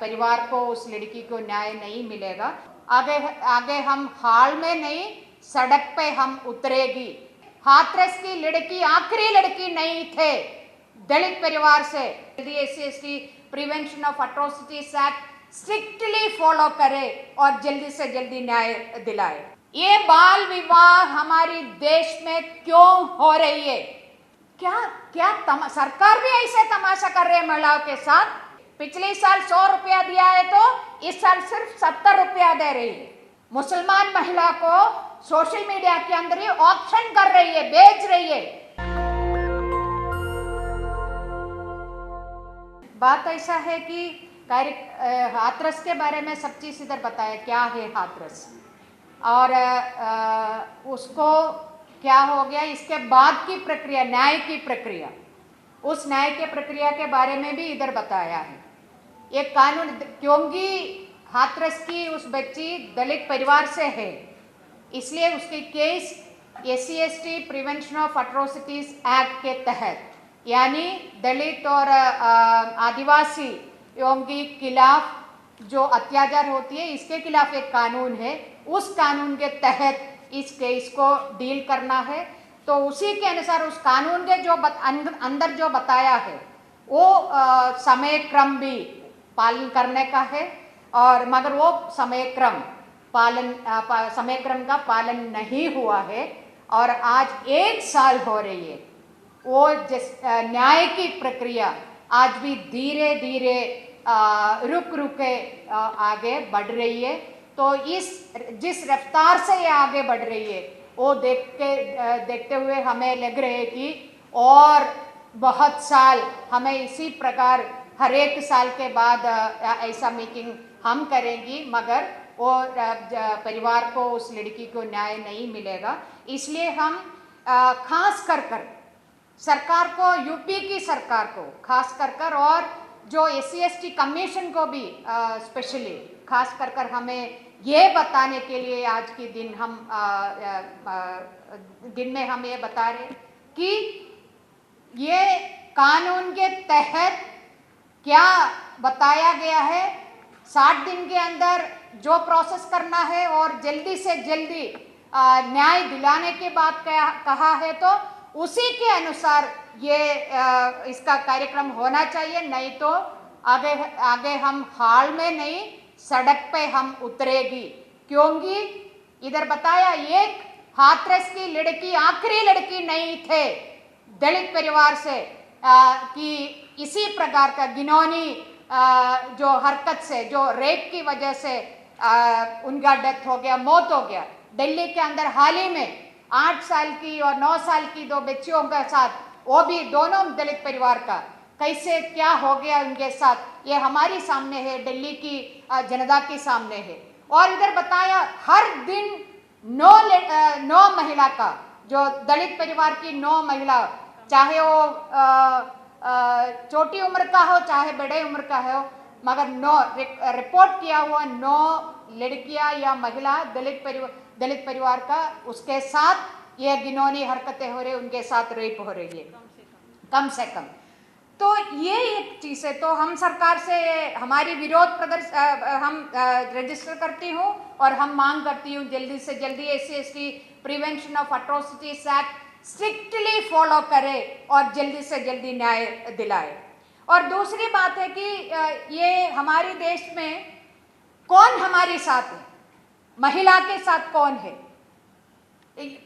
परिवार को, उस लड़की को न्याय नहीं मिलेगा। आगे आगे हम हाल में नहीं, सड़क पे हम उतरेगी। हाथरस की लड़की आखिरी लड़की नहीं थे दलित परिवार से। SC/ST prevention of atrocities act strictly follow करे और जल्दी से जल्दी न्याय दिलाए। ये बाल विवाह हमारी देश में क्यों हो रही है? क्या सरकार भी ऐसे तमाशा कर रही है महिलाओं के साथ? पिछले साल 100 रुपया दिया है तो इस साल सिर्फ 70 रुपया दे रही है। मुसलमान महिला को सोशल मीडिया के अंदर ही ऑप्शन कर रही है, बेच रही है। बात ऐसा है कि हाथरस के बारे में सब चीज इधर बताया, क्या है हाथरस और उसको क्या हो गया, इसके बाद की प्रक्रिया, न्याय की प्रक्रिया, उस न्याय के प्रक्रिया के बारे में भी इधर बताया है। एक कानून, क्योंकि हाथरस की उस बच्ची दलित परिवार से है, इसलिए उसकी case SC/ST prevention of atrocities act के तहत, यानी दलित और आदिवासी के खिलाफ जो अत्याचार होती है, इसके खिलाफ एक कानून है, उस कानून के तहत इस केस को डील करना है। तो उसी के अनुसार उस कानून के जो अंदर जो बताया है वो समय क्रम भी पालन करने का है, और मगर वो समय क्रम का पालन नहीं हुआ है और आज 1 साल हो रही है। वो न्याय की प्रक्रिया आज भी धीरे धीरे रुक के आगे बढ़ रही है। तो जिस रफ्तार से ये आगे बढ़ रही है वो देखते हुए हमें लग रहा है कि और बहुत साल हमें इसी प्रकार हर एक साल के बाद ऐसा मीटिंग हम करेंगी, मगर वो परिवार को, उस लड़की को न्याय नहीं मिलेगा। इसलिए हम खास कर सरकार को, यूपी की सरकार को खास कर और जो SC/ST कमीशन को भी स्पेशली खास कर हमें ये बताने के लिए आज के दिन दिन में हम ये बता रहे कि ये कानून के तहत क्या बताया गया है, 60 दिन के अंदर जो प्रोसेस करना है और जल्दी से जल्दी न्याय दिलाने की बात कहा है, तो उसी के अनुसार ये इसका कार्यक्रम होना चाहिए। नहीं तो आगे हम हाल में नहीं, सड़क पे हम उतरेगी। क्योंकि इधर बताया, एक हाथरस की लड़की आखिरी लड़की नहीं थे दलित परिवार से कि इसी प्रकार का घिनौनी जो हरकत से, जो रेप की वजह से उनका डेथ हो गया, मौत हो गया। दिल्ली के अंदर हाल ही में 8 साल की और 9 साल की 2 बच्चियों के साथ, वो भी दोनों दलित परिवार का, कैसे क्या हो गया उनके साथ, ये हमारी सामने है, दिल्ली की जनता के सामने है। और इधर बताया हर दिन 9 महिला का, जो दलित परिवार की 9 महिला, चाहे वो छोटी उम्र का हो चाहे बड़े उम्र का हो, मगर 9 रिपोर्ट किया हुआ 9 लड़कियां या महिला दलित परिवार का, उसके साथ ये घिनौनी हरकतें हो रही, उनके साथ रेप हो रही है कम से कम। तो ये एक चीज़ है। तो हम सरकार से हमारी विरोध हम रजिस्टर करती हूँ और हम मांग करती हूँ जल्दी से जल्दी SC/ST prevention of atrocities act strictly follow करे और जल्दी से जल्दी न्याय दिलाए। और दूसरी बात है कि ये हमारे देश में कौन हमारे साथ है, महिला के साथ कौन है,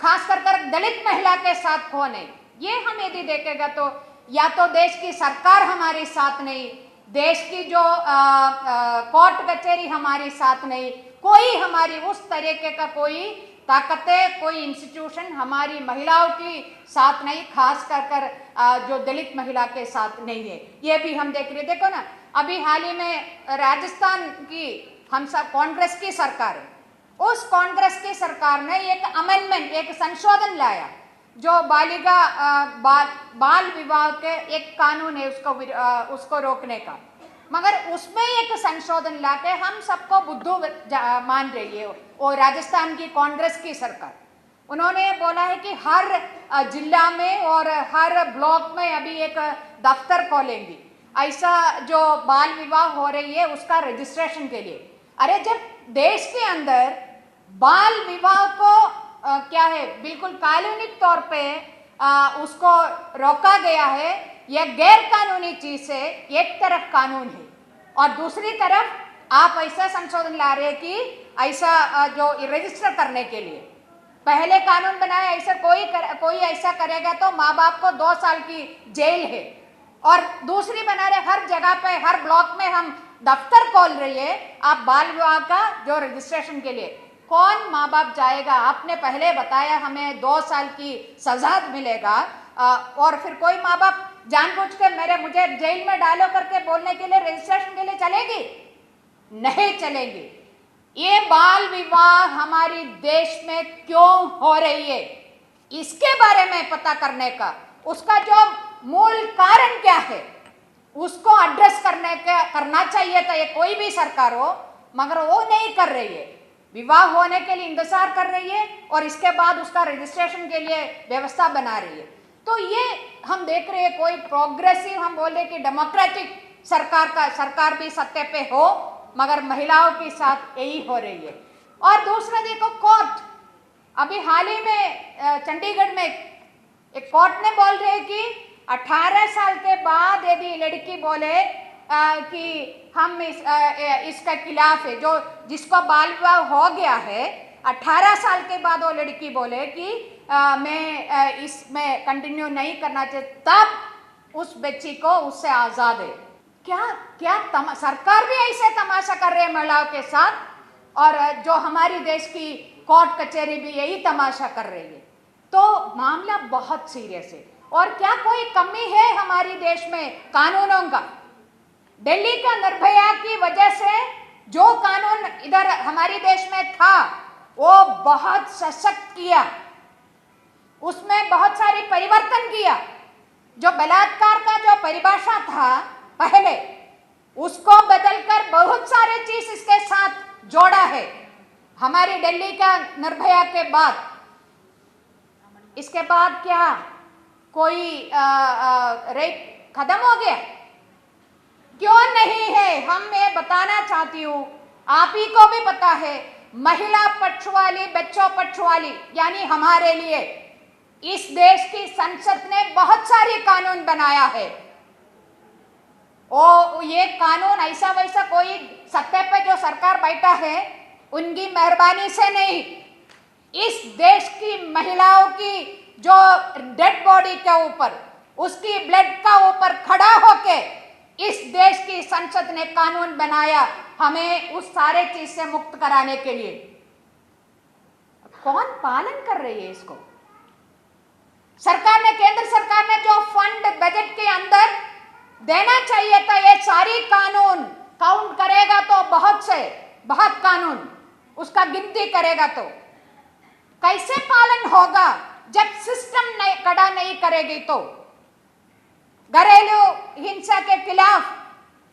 खास कर दलित महिला के साथ कौन है, ये हम यदि देखेगा तो या तो देश की सरकार हमारे साथ नहीं, देश की जो कोर्ट कचहरी हमारे साथ नहीं, कोई हमारी उस तरीके का कोई ताकतें, कोई इंस्टीट्यूशन हमारी महिलाओं की साथ नहीं, खास कर जो दलित महिला के साथ नहीं है। ये भी हम देख रहे, देखो ना, अभी हाल ही में राजस्थान की हम सब कांग्रेस की सरकार है, उस कांग्रेस की सरकार ने एक अमेंडमेंट, एक संशोधन लाया जो बाल विवाह के एक कानून है उसको रोकने का, मगर उसमें एक संशोधन लाके हम सबको बुद्धू मान रही है वो राजस्थान की कांग्रेस की सरकार। उन्होंने बोला है कि हर जिला में और हर ब्लॉक में अभी एक दफ्तर खोलेंगी ऐसा जो बाल विवाह हो रही है उसका रजिस्ट्रेशन के लिए। अरे जब देश के अंदर बाल विवाह को क्या है बिल्कुल कानूनी तौर पे उसको रोका गया है, यह गैर कानूनी चीज है। एक तरफ कानून है और दूसरी तरफ आप ऐसा संशोधन ला रहे हैं कि ऐसा जो रजिस्टर करने के लिए पहले कानून बनाया, ऐसा कोई ऐसा करेगा तो माँ बाप को 2 साल की जेल है। और दूसरी बना रहे हर जगह पे हर ब्लॉक में हम दफ्तर खोल रही है आप बाल विवाह का जो रजिस्ट्रेशन के लिए। कौन माँ बाप जाएगा? आपने पहले बताया हमें 2 साल की सजा मिलेगा और फिर कोई माँ बाप जानबूझ के मुझे जेल में डालो करके बोलने के लिए रजिस्ट्रेशन के लिए चलेगी? नहीं चलेगी। ये बाल विवाह हमारी देश में क्यों हो रही है इसके बारे में पता करने का, उसका जो मूल कारण क्या है उसको एड्रेस करना चाहिए था ये कोई भी सरकार हो, मगर वो नहीं कर रही है। विवाह होने के लिए इंतजार कर रही है और इसके बाद उसका रजिस्ट्रेशन के लिए व्यवस्था बना रही है। तो ये हम देख रहे हैं कोई प्रोग्रेसिव, हम बोले कि डेमोक्रेटिक सरकार भी सत्ते पे हो, मगर महिलाओं के साथ यही हो रही है। और दूसरा देखो कोर्ट, अभी हाल ही में चंडीगढ़ में एक कोर्ट ने बोल रहे कि 18 साल के बाद यदि लड़की बोले कि हम इसका खिलाफ है, जो जिसको बाल विवाह हो गया है 18 साल के बाद वो लड़की बोले कि मैं इसमें कंटिन्यू नहीं करना चाहिए, तब उस बच्ची को उससे आज़ाद है। क्या सरकार भी ऐसे तमाशा कर रहे हैं महिलाओं के साथ, और जो हमारी देश की कोर्ट कचहरी भी यही तमाशा कर रही है। तो मामला बहुत सीरियस है। और क्या कोई कमी है हमारी देश में कानूनों का? दिल्ली का निर्भया की वजह से जो कानून इधर हमारे देश में था वो बहुत सशक्त किया, उसमें बहुत सारी परिवर्तन किया। जो बलात्कार का जो परिभाषा था पहले, उसको बदलकर बहुत सारे चीज इसके साथ जोड़ा है हमारी दिल्ली का निर्भया के बाद। इसके बाद क्या कोई रेप खत्म हो गया? क्यों नहीं है? हम मैं बताना चाहती हूँ, आप ही को भी पता है, महिला पक्ष वाली, बच्चों पक्ष वाली, यानी हमारे लिए इस देश की संसद ने बहुत सारे कानून बनाया है। ओ ये कानून ऐसा वैसा कोई सत्ते पे जो सरकार बैठा है उनकी मेहरबानी से नहीं, इस देश की महिलाओं की जो डेड बॉडी के ऊपर, उसकी ब्लड का ऊपर खड़ा होके इस देश की संसद ने कानून बनाया हमें उस सारे चीज से मुक्त कराने के लिए। कौन पालन कर रही है इसको? सरकार ने, केंद्र सरकार ने जो फंड बजट के अंदर देना चाहिए था, ये सारी कानून काउंट करेगा तो बहुत कानून उसका गिनती करेगा तो कैसे पालन होगा जब सिस्टम कड़ा नहीं करेगी? तो घरेलू हिंसा के खिलाफ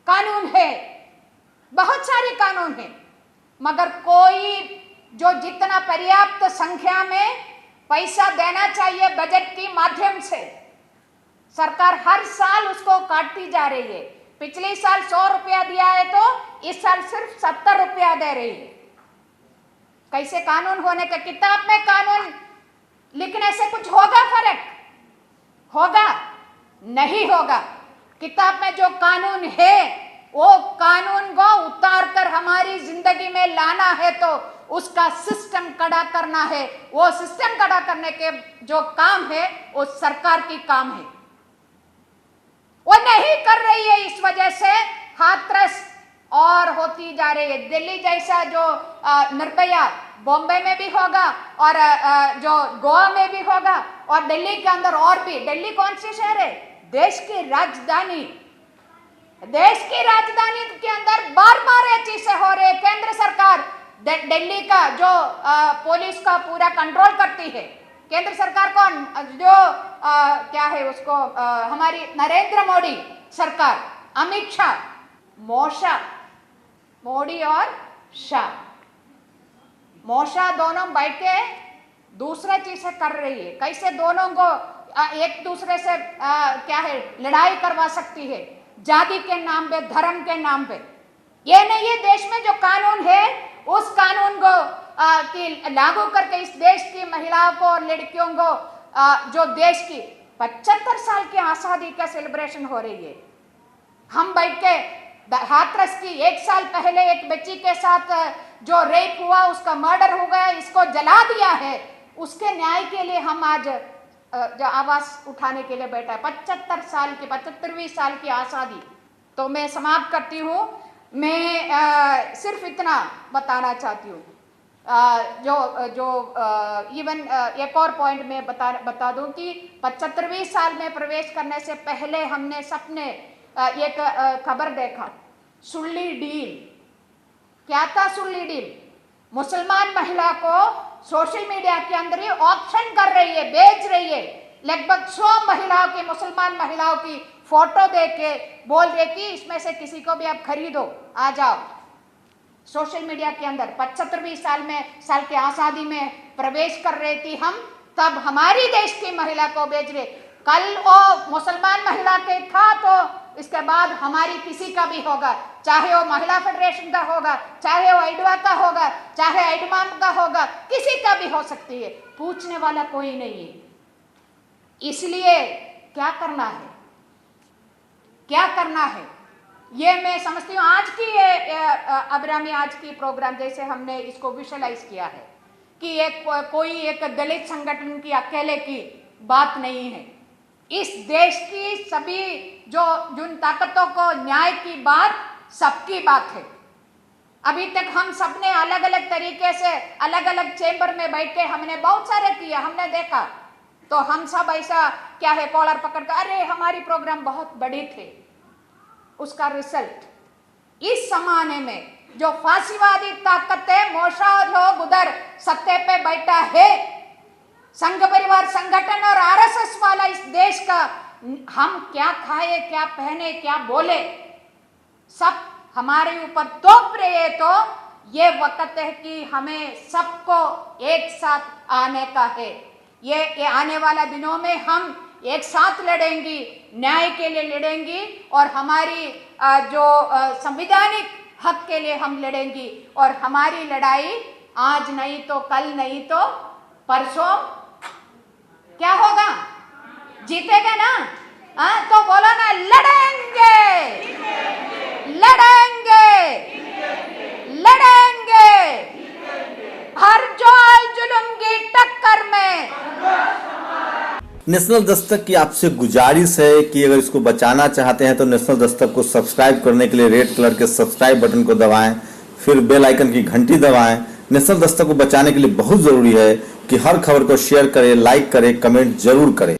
कानून है, बहुत सारे कानून है, मगर कोई जो जितना पर्याप्त संख्या में पैसा देना चाहिए बजट के माध्यम से, सरकार हर साल उसको काटती जा रही है। पिछले साल 100 रुपया दिया है तो इस साल सिर्फ 70 रुपया दे रही है। कैसे कानून होने का? किताब में कानून लिखने से कुछ होगा? फर्क होगा? नहीं होगा। किताब में जो कानून है वो कानून को उतार कर हमारी जिंदगी में लाना है तो उसका सिस्टम कड़ा करना है। वो सिस्टम कड़ा करने के जो काम है वो सरकार की काम है, वो नहीं कर रही है। इस वजह से हाथरस और होती जा रही है। दिल्ली जैसा जो निर्भया बॉम्बे में भी होगा और जो गोवा में भी होगा और दिल्ली के अंदर और भी। दिल्ली कौन सी शहर है? देश की राजधानी। देश की राजधानी के अंदर बार बार ये चीजें हो रही है। केंद्र सरकार दिल्ली का जो पुलिस का पूरा कंट्रोल करती है, केंद्र सरकार कौन? जो क्या है उसको हमारी नरेंद्र मोदी सरकार, अमित शाह, मोदी और शाह, मोशा दोनों बैठ के दूसरा चीजें कर रही है। कैसे दोनों को एक दूसरे से क्या है लड़ाई करवा सकती है। जाति के नाम पे, धर्म के नाम पे। ये नहीं है, देश में जो कानून है उस कानून को लागू करके इस देश की महिलाओं को और लड़कियों को जो देश की 75 साल की आजादी का सेलिब्रेशन हो रही है, हम बैठ के हाथरस की 1 साल पहले एक बच्ची के साथ जो रेप हुआ, उसका मर्डर हो गया, इसको जला दिया है, उसके न्याय के लिए हम आज जो आवाज उठाने के लिए बैठा है। 75वीं साल की आजादी। तो मैं समाप्त करती हूँ। मैं सिर्फ इतना बताना चाहती हूँ, इवन एक और पॉइंट में बता दूं कि 75वीं साल में प्रवेश करने से पहले हमने सबने एक खबर देखा, सुल्ली डील। क्या था सुल्ली डील? मुसलमान महिला को सोशल मीडिया के अंदर ही ऑप्शन कर रही है, बेच रही है। लगभग 100 महिलाओं की, मुसलमान महिलाओं की फोटो देख के बोल रहे कि इसमें से किसी को भी आप खरीदो, आ जाओ। सोशल मीडिया के अंदर 75वीं साल की आजादी में प्रवेश कर रही थी हम, तब हमारी देश की महिला को बेच रहे। कल वो मुसलमान महिला के था तो इसके बाद हमारी किसी का भी होगा, चाहे वो महिला फेडरेशन का होगा, चाहे वो आइडवा का होगा, चाहे आइडमाम का होगा, किसी का भी हो सकती है, पूछने वाला कोई नहीं है। इसलिए क्या करना है, क्या करना है, ये मैं समझती हूँ। आज की अब्रामी आज की प्रोग्राम जैसे हमने इसको विजुअलाइज किया है कि कोई एक दलित संगठन की अकेले की बात नहीं है। इस देश की सभी जिन ताकतों को न्याय की बात सबकी बात है। अभी तक हम सबने अलग अलग तरीके से अलग अलग चेंबर में बैठ के हमने बहुत सारे किया, हमने देखा, तो हम सब ऐसा क्या है कॉलर पकड़ कर अरे हमारी प्रोग्राम बहुत बड़ी थे। उसका रिजल्ट इस जमाने में जो फांसीवादी ताकतें मोशाद लोग उधर सत्ते पे बैठा है, संघ परिवार संगठन और आरएसएस वाला इस देश का, हम क्या खाए, क्या पहने, क्या बोले, सब हमारे ऊपर तोप रहे। तो ये वक्त है कि हमें सबको एक साथ आने का है। ये आने वाला दिनों में हम एक साथ लड़ेंगी, न्याय के लिए लड़ेंगी और हमारी जो संवैधानिक हक के लिए हम लड़ेंगी। और हमारी लड़ाई आज नहीं तो कल नहीं तो परसों क्या होगा, जीतेगा ना? तो बोलो ना, लड़ेंगे, लड़ेंगे, लड़ेंगे हर जाल जुल्म की टक्कर में। नेशनल दस्तक की आपसे गुजारिश है कि अगर इसको बचाना चाहते हैं तो नेशनल दस्तक को सब्सक्राइब करने के लिए रेड कलर के सब्सक्राइब बटन को दबाएं, फिर बेल आइकन की घंटी दबाएं। नेशनल दस्तक को बचाने के लिए बहुत जरूरी है कि हर खबर को शेयर करें, लाइक करें, कमेंट जरूर करें।